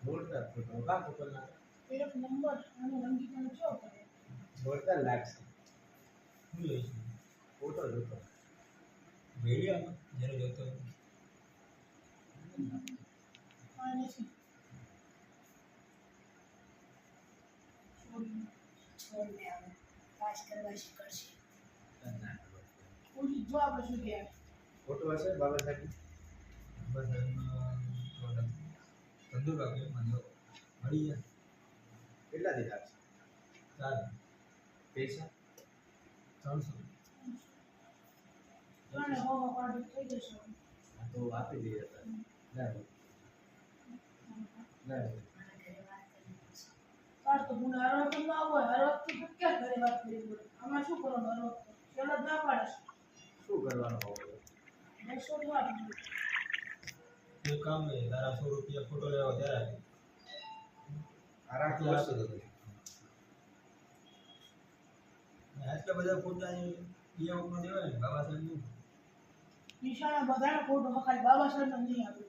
જોરદાર ફોટો કા ફોટોના એક નંબર આનો રંગીપણો છો કરે જોરદાર લાગશે શું લઈશું ફોટો જોતો વિડીયો જ્યારે જોતો આને છે છોડને આવે પાસ કરવા શીખશે પૂરી જો આપણે શું કહે ફોટો હશે બાબા સાહેબ બસ ધંધો રાખ્યો મને મળી જાય કેટલા દી લાગશે 4 પૈસા 300 ત્રણે હો કાઢી થઈ જશે આ તો આપી દઈએ અત્યારે ના તાર તો ગુણ હારવા તો ના હોય હારવા તો ક્યાં ઘરે વાત કરી બોલે આમાં શું કરવાનું હારવા ચલો ના પાડે શું કરવાનું હોય 200 વાત એ કામ છે તારા 100 રૂપિયા ફોટો લેવા ત્યારે આરામ આપી કરશે દે આટલા બધા ફોટા એ ઉપર દેવાય ને બાબા સાહેબ નિશાળા બધાના ફોટો ખાલી બાબા સાહેબ નહીં આપે